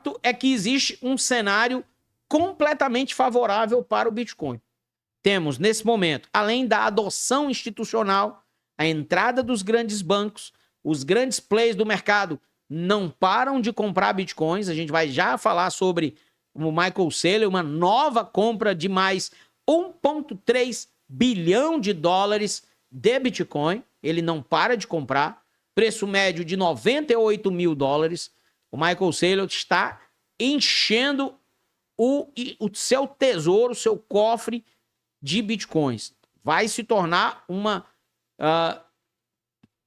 fato é que existe um cenário completamente favorável para o Bitcoin. Temos, nesse momento, além da adoção institucional, a entrada dos grandes bancos, os grandes players do mercado não param de comprar Bitcoins. A gente vai já falar sobre o Michael Saylor, uma nova compra de mais 1,3 bilhão de dólares de Bitcoin. Ele não para de comprar. Preço médio de 98 mil dólares. O Michael Saylor está enchendo o seu tesouro, o seu cofre de Bitcoins. Vai se tornar uma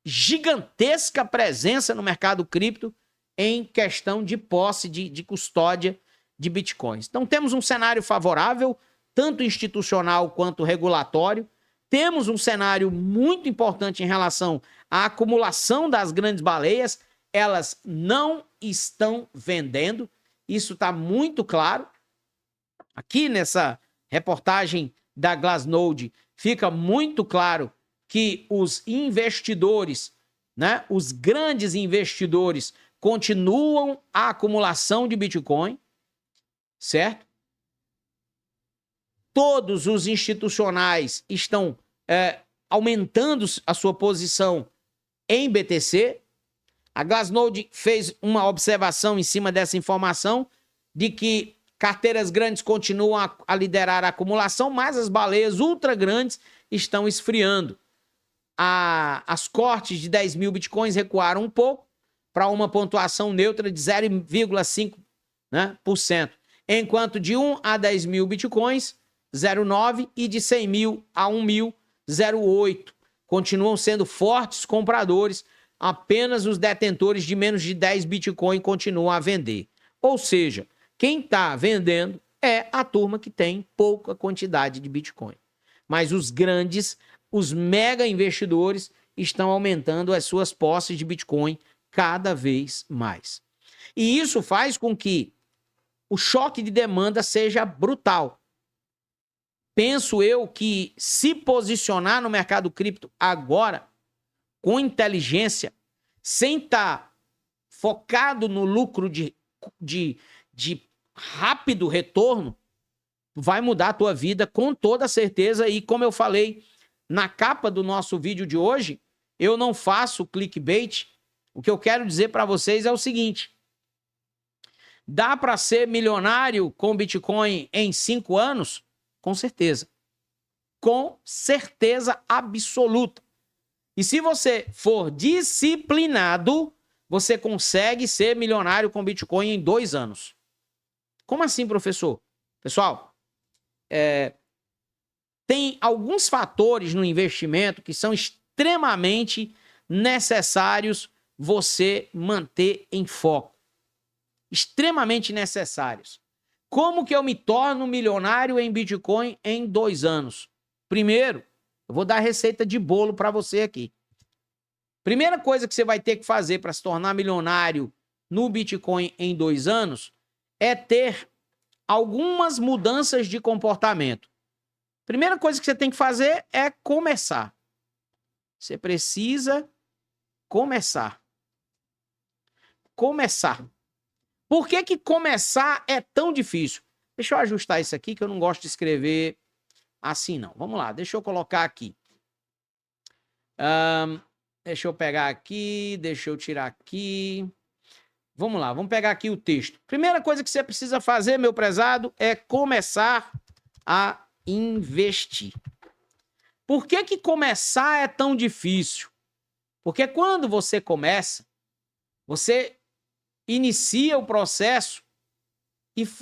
gigantesca presença no mercado cripto em questão de posse, de custódia de Bitcoins. Então temos um cenário favorável, tanto institucional quanto regulatório. Temos um cenário muito importante em relação à acumulação das grandes baleias. Elas não estão vendendo. Isso está muito claro. Aqui nessa reportagem da Glassnode fica muito claro que os investidores, né, os grandes investidores, continuam a acumulação de Bitcoin, certo? Todos os institucionais estão aumentando a sua posição em BTC. A Glassnode fez uma observação em cima dessa informação de que carteiras grandes continuam a liderar a acumulação, mas as baleias ultra grandes estão esfriando. As cortes de 10 mil bitcoins recuaram um pouco para uma pontuação neutra de 0,5%, né, enquanto de 1 a 10 mil bitcoins, 0,9%, e de 100 mil a 1 mil, 0,8%. Continuam sendo fortes compradores, apenas os detentores de menos de 10 bitcoin continuam a vender. Ou seja, quem está vendendo é a turma que tem pouca quantidade de Bitcoin. Mas os grandes, os mega investidores estão aumentando as suas posses de Bitcoin cada vez mais. E isso faz com que o choque de demanda seja brutal. Penso eu que se posicionar no mercado cripto agora, com inteligência, sem estar focado no lucro de rápido retorno, vai mudar a tua vida com toda certeza. E como eu falei na capa do nosso vídeo de hoje, eu não faço clickbait. O que eu quero dizer para vocês é o seguinte: dá para ser milionário com Bitcoin em 5 anos? Com certeza. Com certeza absoluta. E se você for disciplinado, você consegue ser milionário com Bitcoin em 2 anos. Como assim, professor? Pessoal, tem alguns fatores no investimento que são extremamente necessários você manter em foco. Extremamente necessários. Como que eu me torno milionário em Bitcoin em 2 anos? Primeiro, eu vou dar a receita de bolo para você aqui. Primeira coisa que você vai ter que fazer para se tornar milionário no Bitcoin em 2 anos é ter algumas mudanças de comportamento. Primeira coisa que você tem que fazer é começar. Você precisa começar. Começar. Por que começar é tão difícil? Deixa eu ajustar isso aqui, que eu não gosto de escrever assim, não. Vamos lá, deixa eu colocar aqui. Deixa eu pegar aqui, deixa eu tirar aqui. Vamos lá, vamos pegar aqui o texto. Primeira coisa que você precisa fazer, meu prezado, é começar a investir. Por que começar é tão difícil? Porque quando você começa, você inicia o processo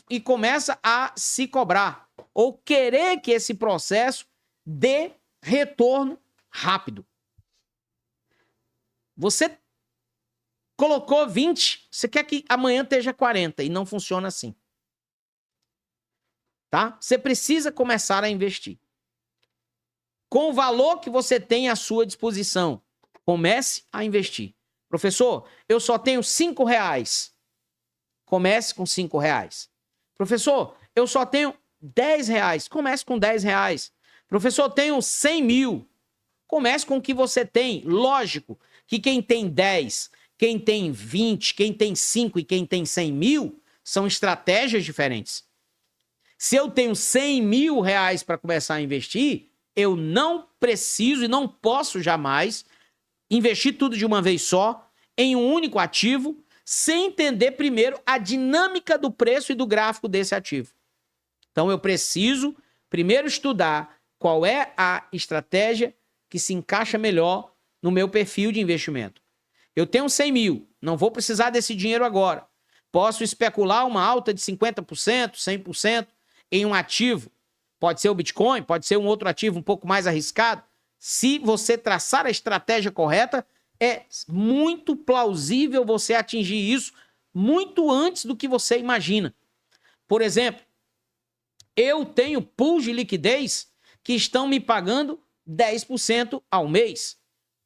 e começa a se cobrar, ou querer que esse processo dê retorno rápido. Você colocou 20, você quer que amanhã esteja 40, e não funciona assim. Tá? Você precisa começar a investir. Com o valor que você tem à sua disposição, comece a investir. Professor, eu só tenho R$5. Comece com R$5. Professor, eu só tenho R$10. Comece com R$10. Professor, eu tenho 100 mil. Comece com o que você tem. Lógico que quem tem 10, quem tem 20, quem tem 5 e quem tem 100 mil, são estratégias diferentes. Se eu tenho 100 mil reais para começar a investir, eu não preciso e não posso jamais investir tudo de uma vez só em um único ativo, sem entender primeiro a dinâmica do preço e do gráfico desse ativo. Então eu preciso primeiro estudar qual é a estratégia que se encaixa melhor no meu perfil de investimento. Eu tenho 100 mil, não vou precisar desse dinheiro agora. Posso especular uma alta de 50%, 100% em um ativo. Pode ser o Bitcoin, pode ser um outro ativo um pouco mais arriscado. Se você traçar a estratégia correta, é muito plausível você atingir isso muito antes do que você imagina. Por exemplo, eu tenho pools de liquidez que estão me pagando 10% ao mês.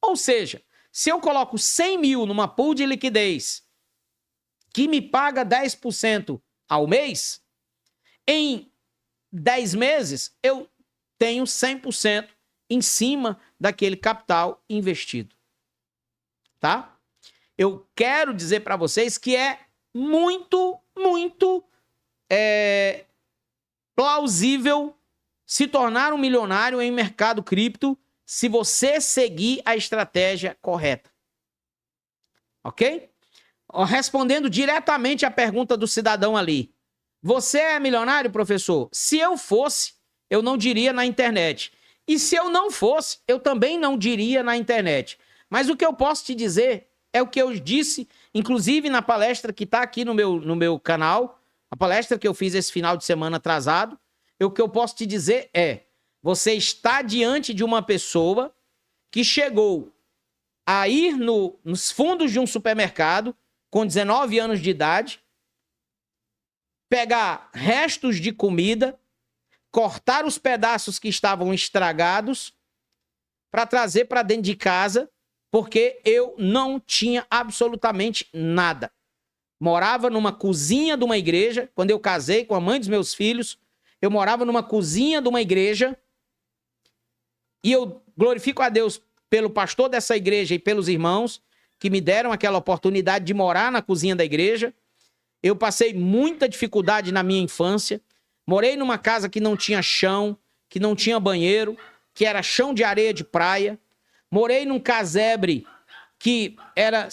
Ou seja, se eu coloco 100 mil numa pool de liquidez que me paga 10% ao mês, em 10 meses eu tenho 100% em cima daquele capital investido. Tá? Eu quero dizer para vocês que é muito plausível se tornar um milionário em mercado cripto se você seguir a estratégia correta. Ok? Respondendo diretamente à pergunta do cidadão ali. Você é milionário, professor? Se eu fosse, eu não diria na internet. E se eu não fosse, eu também não diria na internet. Mas o que eu posso te dizer é o que eu disse, inclusive na palestra que está aqui no meu canal, a palestra que eu fiz esse final de semana atrasado. O que eu posso te dizer é, você está diante de uma pessoa que chegou a ir nos fundos de um supermercado com 19 anos de idade, pegar restos de comida, cortar os pedaços que estavam estragados para trazer para dentro de casa, porque eu não tinha absolutamente nada. Morava numa cozinha de uma igreja, quando eu casei com a mãe dos meus filhos, eu morava numa cozinha de uma igreja e eu glorifico a Deus pelo pastor dessa igreja e pelos irmãos que me deram aquela oportunidade de morar na cozinha da igreja. Eu passei muita dificuldade na minha infância. Morei numa casa que não tinha chão, que não tinha banheiro, que era chão de areia de praia. Morei num casebre que era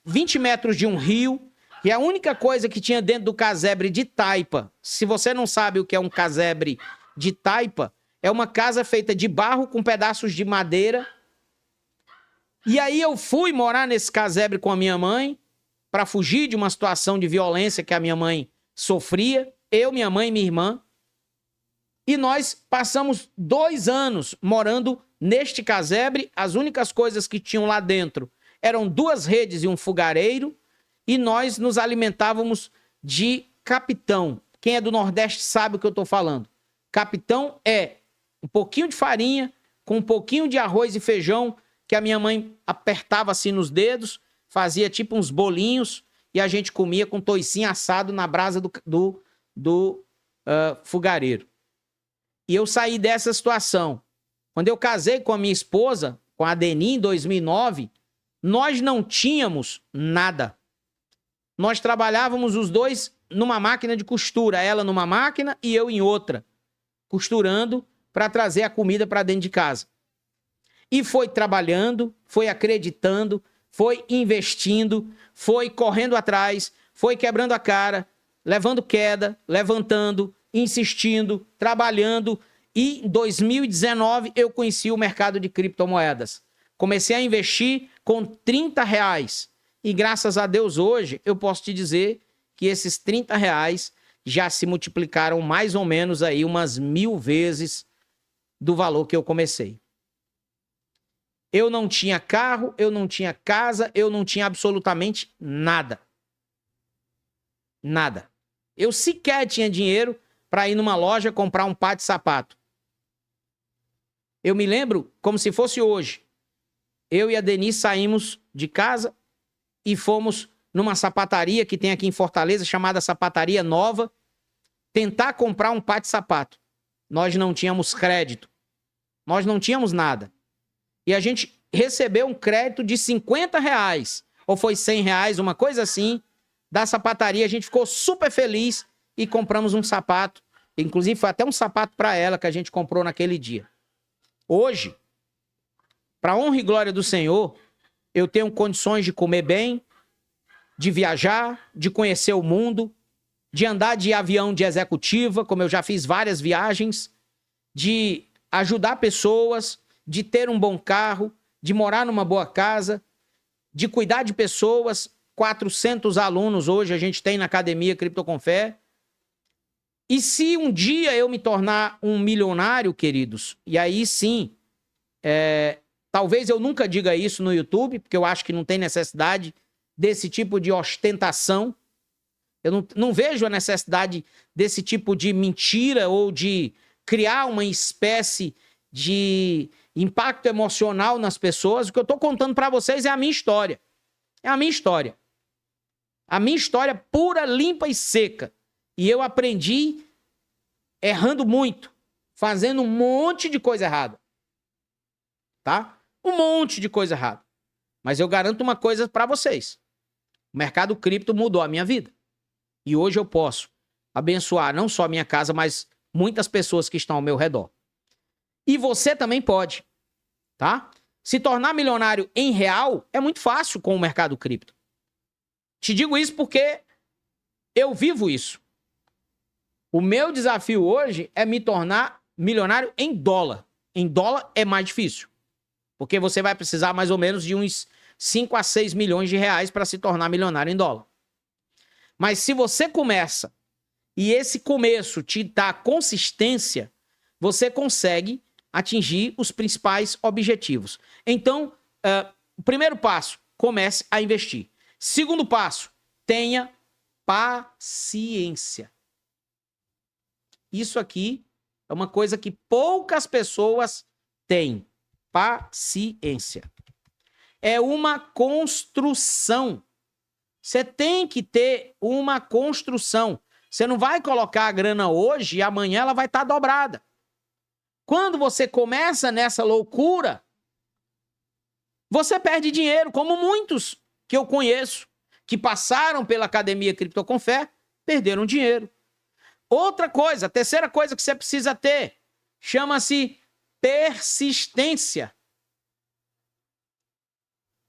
20 metros de um rio. E a única coisa que tinha dentro do casebre de taipa, se você não sabe o que é um casebre de taipa, é uma casa feita de barro com pedaços de madeira. E aí eu fui morar nesse casebre com a minha mãe para fugir de uma situação de violência que a minha mãe sofria. Eu, minha mãe e minha irmã. E nós passamos 2 anos morando neste casebre. As únicas coisas que tinham lá dentro eram 2 redes e um fogareiro. E nós nos alimentávamos de capitão. Quem é do Nordeste sabe o que eu estou falando. Capitão é um pouquinho de farinha com um pouquinho de arroz e feijão que a minha mãe apertava assim nos dedos, fazia tipo uns bolinhos e a gente comia com toicinho assado na brasa do fogareiro. E eu saí dessa situação. Quando eu casei com a minha esposa, com a Deni, em 2009, nós não tínhamos nada. Nós trabalhávamos os dois numa máquina de costura, ela numa máquina e eu em outra, costurando para trazer a comida para dentro de casa. E foi trabalhando, foi acreditando, foi investindo, foi correndo atrás, foi quebrando a cara, levando queda, levantando, insistindo, trabalhando. E em 2019 eu conheci o mercado de criptomoedas. Comecei a investir com R$30. E graças a Deus hoje eu posso te dizer que esses R$30 já se multiplicaram mais ou menos aí umas 1000 vezes do valor que eu comecei. Eu não tinha carro, eu não tinha casa, eu não tinha absolutamente nada. Nada. Eu sequer tinha dinheiro para ir numa loja comprar um par de sapato. Eu me lembro como se fosse hoje. Eu e a Denise saímos de casa e fomos numa sapataria que tem aqui em Fortaleza, chamada Sapataria Nova, tentar comprar um par de sapato. Nós não tínhamos crédito. Nós não tínhamos nada. E a gente recebeu um crédito de R$50, ou foi R$100, uma coisa assim, da sapataria, a gente ficou super feliz e compramos um sapato. Inclusive, foi até um sapato para ela que a gente comprou naquele dia. Hoje, para honra e glória do Senhor, eu tenho condições de comer bem, de viajar, de conhecer o mundo, de andar de avião de executiva, como eu já fiz várias viagens, de ajudar pessoas, de ter um bom carro, de morar numa boa casa, de cuidar de pessoas. 400 alunos hoje a gente tem na Academia Cripto com Fé. E se um dia eu me tornar um milionário, queridos, e aí sim, talvez eu nunca diga isso no YouTube, porque eu acho que não tem necessidade desse tipo de ostentação. Eu não vejo a necessidade desse tipo de mentira ou de criar uma espécie de impacto emocional nas pessoas. O que eu estou contando para vocês é a minha história. É a minha história. A minha história pura, limpa e seca. E eu aprendi errando muito, fazendo um monte de coisa errada. Tá? Um monte de coisa errada. Mas eu garanto uma coisa para vocês. O mercado cripto mudou a minha vida. E hoje eu posso abençoar não só a minha casa, mas muitas pessoas que estão ao meu redor. E você também pode, tá? Se tornar milionário em real é muito fácil com o mercado cripto. Te digo isso porque eu vivo isso. O meu desafio hoje é me tornar milionário em dólar. Em dólar é mais difícil. Porque você vai precisar mais ou menos de uns 5 a 6 milhões de reais para se tornar milionário em dólar. Mas se você começa e esse começo te dá consistência, você consegue atingir os principais objetivos. Então, o primeiro passo, comece a investir. Segundo passo, tenha paciência. Isso aqui é uma coisa que poucas pessoas têm. Paciência. É uma construção. Você tem que ter uma construção. Você não vai colocar a grana hoje e amanhã ela vai estar dobrada. Quando você começa nessa loucura, você perde dinheiro, como muitos que eu conheço, que passaram pela Academia Cripto com Fé, perderam dinheiro. Outra coisa, a terceira coisa que você precisa ter, chama-se persistência.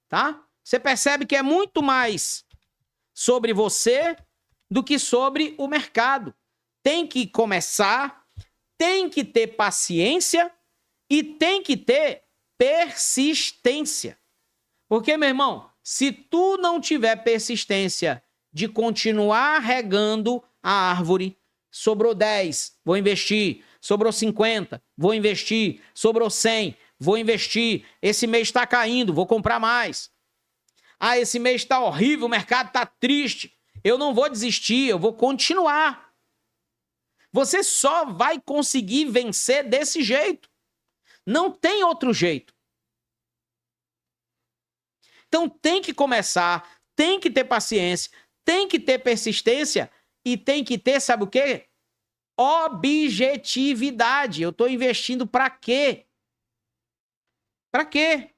Tá? Você percebe que é muito mais sobre você do que sobre o mercado. Tem que começar, tem que ter paciência e tem que ter persistência. Porque, meu irmão, se tu não tiver persistência de continuar regando a árvore, sobrou 10, vou investir, sobrou 50, vou investir, sobrou 100, vou investir, esse mês está caindo, vou comprar mais. Ah, esse mês está horrível, o mercado está triste, eu não vou desistir, eu vou continuar. Você só vai conseguir vencer desse jeito. Não tem outro jeito. Então tem que começar, tem que ter paciência, tem que ter persistência e tem que ter, sabe o quê? Objetividade. Eu estou investindo para quê? Para quê?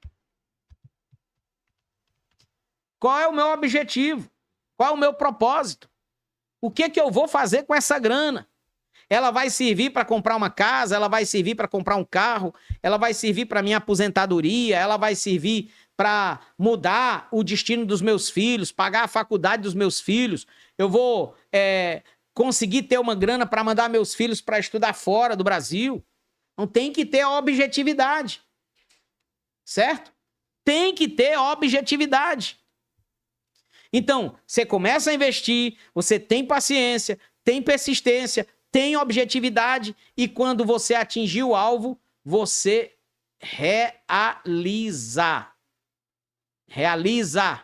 Qual é o meu objetivo? Qual é o meu propósito? O que que eu vou fazer com essa grana? Ela vai servir para comprar uma casa, ela vai servir para comprar um carro, ela vai servir para minha aposentadoria, ela vai servir para mudar o destino dos meus filhos, pagar a faculdade dos meus filhos. Eu vou conseguir ter uma grana para mandar meus filhos para estudar fora do Brasil. Então tem que ter objetividade. Certo? Tem que ter objetividade. Então, você começa a investir, você tem paciência, tem persistência, tem objetividade e quando você atingir o alvo, você realiza. Realiza.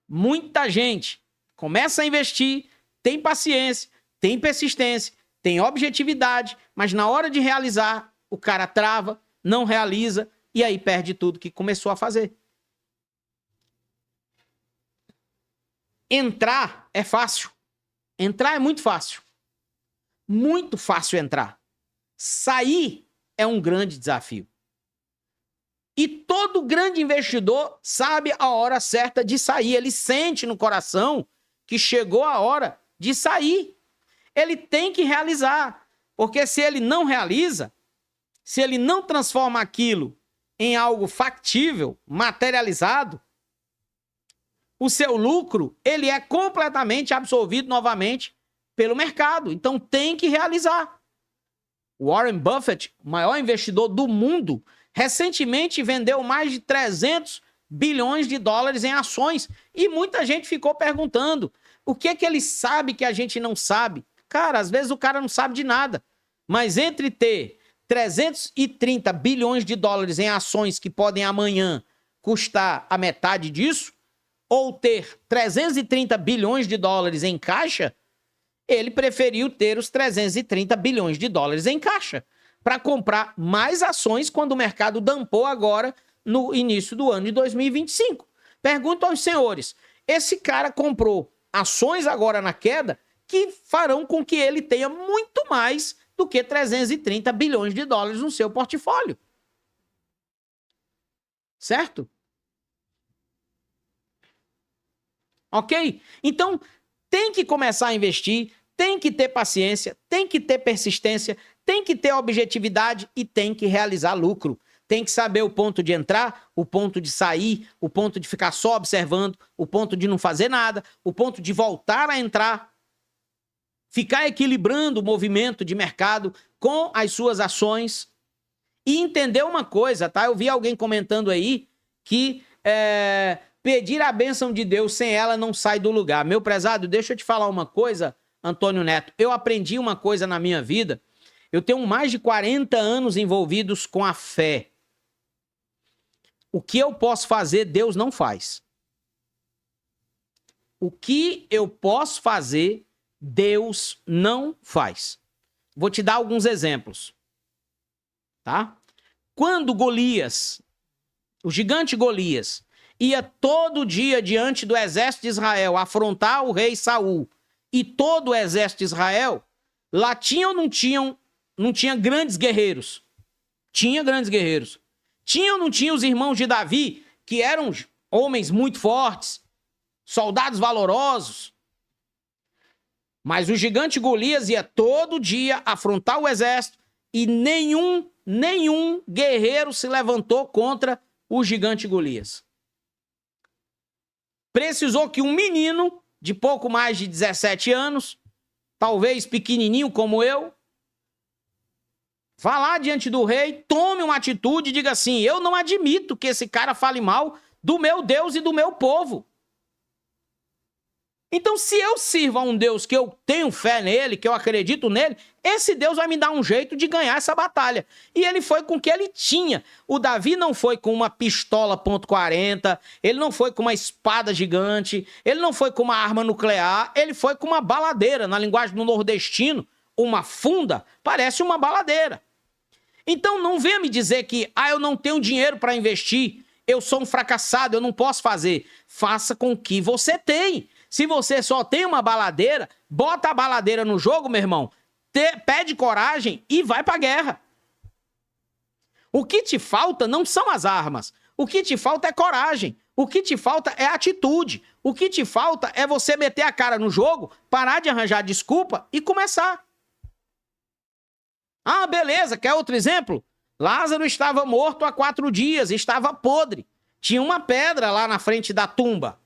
Muita gente começa a investir, tem paciência, tem persistência, tem objetividade, mas na hora de realizar, o cara trava, não realiza e aí perde tudo que começou a fazer. Entrar é fácil. Entrar é muito fácil. Muito fácil entrar. Sair é um grande desafio. E todo grande investidor sabe a hora certa de sair. Ele sente no coração que chegou a hora de sair. Ele tem que realizar. Porque se ele não realiza, se ele não transforma aquilo em algo factível, materializado, o seu lucro, ele é completamente absorvido novamente pelo mercado. Então tem que realizar. Warren Buffett, o maior investidor do mundo, recentemente vendeu mais de 300 bilhões de dólares em ações. E muita gente ficou perguntando, o que é que ele sabe que a gente não sabe? Cara, às vezes o cara não sabe de nada. Mas entre ter 330 bilhões de dólares em ações que podem amanhã custar a metade disso, ou ter 330 bilhões de dólares em caixa, ele preferiu ter os 330 bilhões de dólares em caixa para comprar mais ações quando o mercado dampou agora no início do ano de 2025. Pergunto aos senhores, esse cara comprou ações agora na queda que farão com que ele tenha muito mais do que 330 bilhões de dólares no seu portfólio. Certo? Ok? Então, tem que começar a investir, tem que ter paciência, tem que ter persistência, tem que ter objetividade e tem que realizar lucro. Tem que saber o ponto de entrar, o ponto de sair, o ponto de ficar só observando, o ponto de não fazer nada, o ponto de voltar a entrar. Ficar equilibrando o movimento de mercado com as suas ações e entender uma coisa, tá? Eu vi alguém comentando aí que pedir a bênção de Deus sem ela não sai do lugar. Meu prezado, deixa eu te falar uma coisa, Antônio Neto. Eu aprendi uma coisa na minha vida. Eu tenho mais de 40 anos envolvidos com a fé. O que eu posso fazer, Deus não faz. O que eu posso fazer, Deus não faz. Vou te dar alguns exemplos. Tá? Quando Golias, o gigante Golias, ia todo dia diante do exército de Israel afrontar o rei Saul e todo o exército de Israel, lá tinha ou não tinha grandes guerreiros? Tinha grandes guerreiros. Tinha ou não tinha os irmãos de Davi, que eram homens muito fortes, soldados valorosos? Mas o gigante Golias ia todo dia afrontar o exército e nenhum guerreiro se levantou contra o gigante Golias. Precisou que um menino de pouco mais de 17 anos, talvez pequenininho como eu, vá lá diante do rei, tome uma atitude e diga assim: eu não admito que esse cara fale mal do meu Deus e do meu povo. Então, se eu sirvo a um Deus que eu tenho fé nele, que eu acredito nele, esse Deus vai me dar um jeito de ganhar essa batalha. E ele foi com o que ele tinha. O Davi não foi com uma pistola .40, ele não foi com uma espada gigante, ele não foi com uma arma nuclear, ele foi com uma baladeira. Na linguagem do nordestino, uma funda parece uma baladeira. Então, não venha me dizer que eu não tenho dinheiro para investir, eu sou um fracassado, eu não posso fazer. Faça com o que você tem. Se você só tem uma baladeira, bota a baladeira no jogo, meu irmão, pede coragem e vai pra guerra. O que te falta não são as armas. O que te falta é coragem. O que te falta é atitude. O que te falta é você meter a cara no jogo, parar de arranjar desculpa e começar. Ah, beleza, quer outro exemplo? Lázaro estava morto há 4 dias, estava podre. Tinha uma pedra lá na frente da tumba.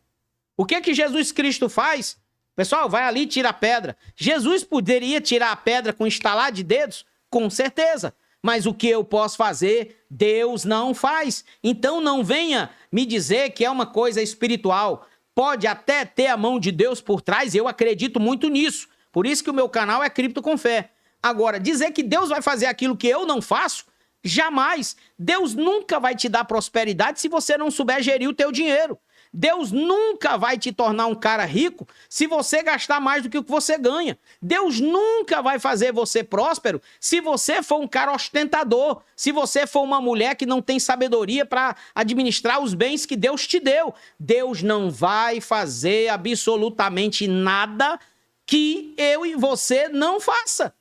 O que Jesus Cristo faz? Pessoal, vai ali e tira a pedra. Jesus poderia tirar a pedra com estalar de dedos? Com certeza. Mas o que eu posso fazer, Deus não faz. Então não venha me dizer que é uma coisa espiritual. Pode até ter a mão de Deus por trás, eu acredito muito nisso. Por isso que o meu canal é Cripto com Fé. Agora, dizer que Deus vai fazer aquilo que eu não faço, jamais. Deus nunca vai te dar prosperidade se você não souber gerir o teu dinheiro. Deus nunca vai te tornar um cara rico se você gastar mais do que o que você ganha. Deus nunca vai fazer você próspero se você for um cara ostentador, se você for uma mulher que não tem sabedoria para administrar os bens que Deus te deu. Deus não vai fazer absolutamente nada que eu e você não faça.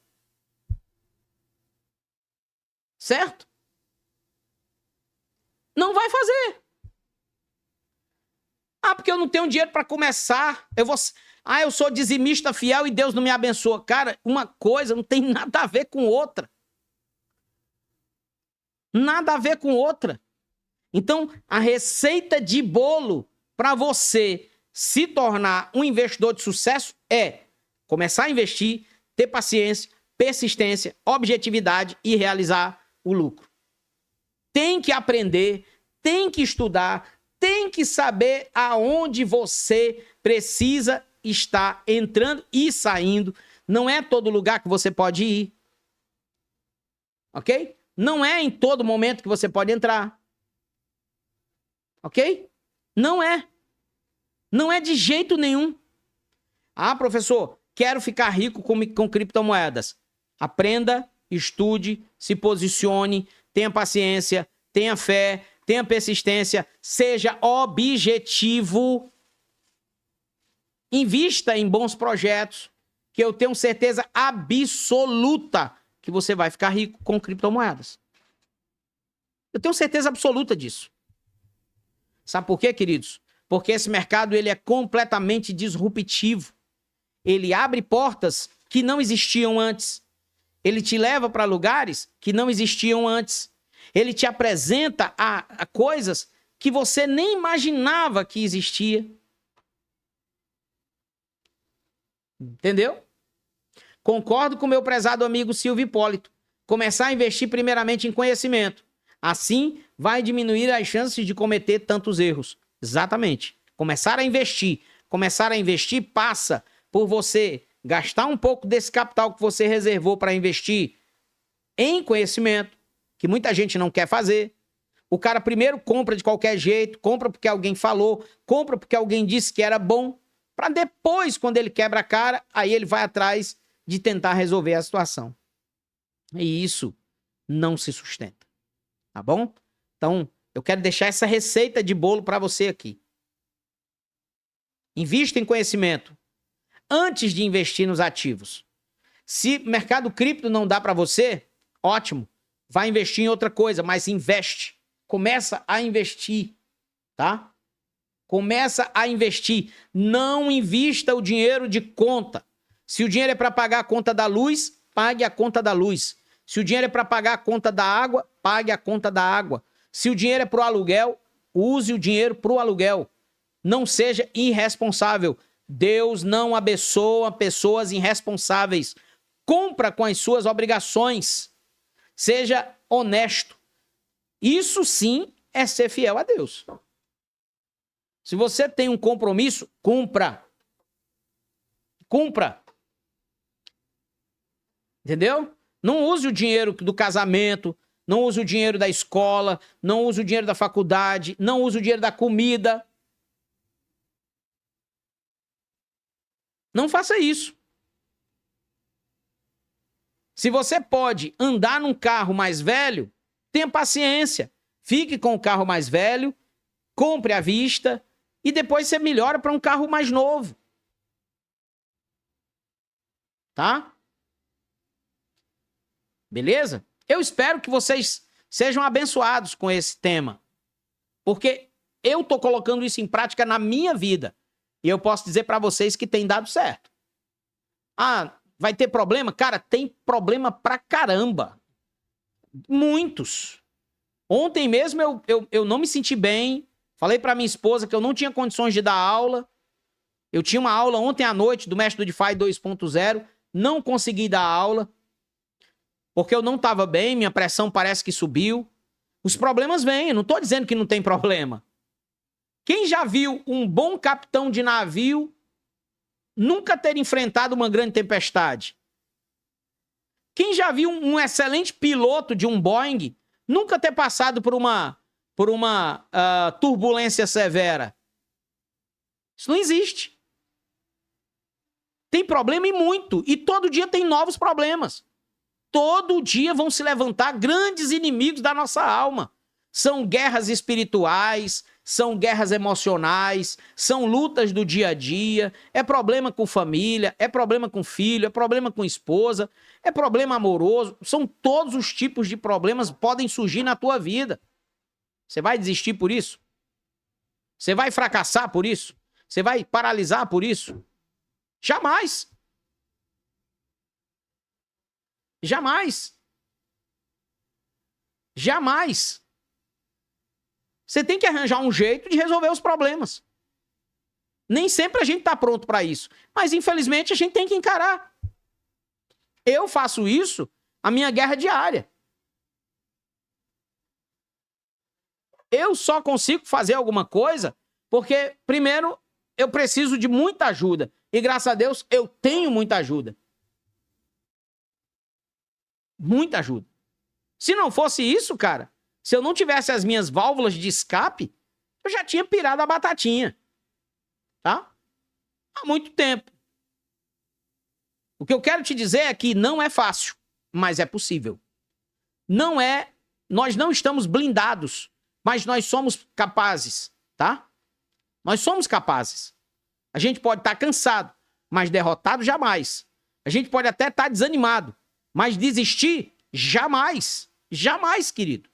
Certo? Não vai fazer. Ah, porque eu não tenho dinheiro para começar. Eu sou dizimista fiel e Deus não me abençoa. Cara, uma coisa não tem nada a ver com outra. Nada a ver com outra. Então, a receita de bolo para você se tornar um investidor de sucesso é começar a investir, ter paciência, persistência, objetividade e realizar o lucro. Tem que aprender, tem que estudar, tem que saber aonde você precisa estar entrando e saindo. Não é todo lugar que você pode ir. Ok? Não é em todo momento que você pode entrar. Ok? Não é. Não é de jeito nenhum. Ah, professor, quero ficar rico com criptomoedas. Aprenda, estude, se posicione, tenha paciência, tenha fé, tenha persistência, seja objetivo. Invista em bons projetos, que eu tenho certeza absoluta que você vai ficar rico com criptomoedas. Eu tenho certeza absoluta disso. Sabe por quê, queridos? Porque esse mercado ele é completamente disruptivo. Ele abre portas que não existiam antes. Ele te leva para lugares que não existiam antes. Ele te apresenta a coisas que você nem imaginava que existia. Entendeu? Concordo com meu prezado amigo Silvio Hipólito. Começar a investir primeiramente em conhecimento. Assim, vai diminuir as chances de cometer tantos erros. Exatamente. Começar a investir. Começar a investir passa por você gastar um pouco desse capital que você reservou para investir em conhecimento, que muita gente não quer fazer. O cara primeiro compra de qualquer jeito, compra porque alguém falou, compra porque alguém disse que era bom, para depois, quando ele quebra a cara, aí ele vai atrás de tentar resolver a situação. E isso não se sustenta. Tá bom? Então, eu quero deixar essa receita de bolo para você aqui. Invista em conhecimento antes de investir nos ativos. Se mercado cripto não dá para você, ótimo. Vai investir em outra coisa, mas investe. Começa a investir, tá? Começa a investir. Não invista o dinheiro de conta. Se o dinheiro é para pagar a conta da luz, pague a conta da luz. Se o dinheiro é para pagar a conta da água, pague a conta da água. Se o dinheiro é para o aluguel, use o dinheiro para o aluguel. Não seja irresponsável. Deus não abençoa pessoas irresponsáveis. Cumpra com as suas obrigações. Seja honesto. Isso sim é ser fiel a Deus. Se você tem um compromisso, cumpra. Cumpra. Entendeu? Não use o dinheiro do casamento, não use o dinheiro da escola, não use o dinheiro da faculdade, não use o dinheiro da comida. Não faça isso. Se você pode andar num carro mais velho, tenha paciência. Fique com o carro mais velho, compre à vista e depois você melhora para um carro mais novo. Tá? Beleza? Eu espero que vocês sejam abençoados com esse tema. Porque eu tô colocando isso em prática na minha vida. E eu posso dizer para vocês que tem dado certo. Ah, vai ter problema? Cara, tem problema pra caramba. Muitos. Ontem mesmo eu não me senti bem. Falei pra minha esposa que eu não tinha condições de dar aula. Eu tinha uma aula ontem à noite do Mestre do DeFi 2.0. Não consegui dar aula. Porque eu não estava bem, minha pressão parece que subiu. Os problemas vêm, eu não estou dizendo que não tem problema. Quem já viu um bom capitão de navio nunca ter enfrentado uma grande tempestade? Quem já viu um excelente piloto de um Boeing nunca ter passado por uma turbulência severa? Isso não existe. Tem problema e muito. E todo dia tem novos problemas. Todo dia vão se levantar grandes inimigos da nossa alma. São guerras espirituais, são guerras emocionais, são lutas do dia a dia, é problema com família, é problema com filho, é problema com esposa, é problema amoroso. São todos os tipos de problemas que podem surgir na tua vida. Você vai desistir por isso? Você vai fracassar por isso? Você vai paralisar por isso? Jamais. Jamais. Jamais. Você tem que arranjar um jeito de resolver os problemas. Nem sempre a gente está pronto para isso. Mas, infelizmente, a gente tem que encarar. Eu faço isso, a minha guerra diária. Eu só consigo fazer alguma coisa porque, primeiro, eu preciso de muita ajuda. E, graças a Deus, eu tenho muita ajuda. Muita ajuda. Se não fosse isso, cara, se eu não tivesse as minhas válvulas de escape, eu já tinha pirado a batatinha. Tá? Há muito tempo. O que eu quero te dizer é que não é fácil, mas é possível. Não é... Nós não estamos blindados, mas nós somos capazes, tá? Nós somos capazes. A gente pode estar cansado, mas derrotado jamais. A gente pode até estar desanimado, mas desistir jamais. Jamais, querido.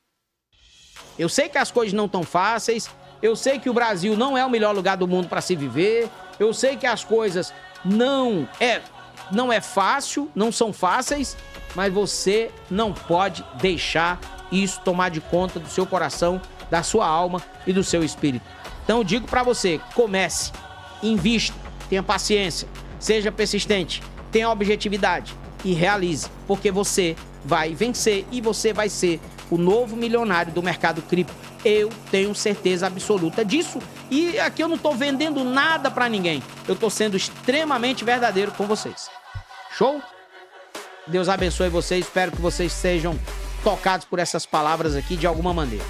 Eu sei que as coisas não estão fáceis, eu sei que o Brasil não é o melhor lugar do mundo para se viver, eu sei que as coisas não é fácil, não são fáceis, mas você não pode deixar isso tomar de conta do seu coração, da sua alma e do seu espírito. Então eu digo para você, comece, invista, tenha paciência, seja persistente, tenha objetividade e realize, porque você vai vencer e você vai ser o novo milionário do mercado cripto. Eu tenho certeza absoluta disso. E aqui eu não estou vendendo nada para ninguém. Eu estou sendo extremamente verdadeiro com vocês. Show? Deus abençoe vocês. Espero que vocês sejam tocados por essas palavras aqui de alguma maneira.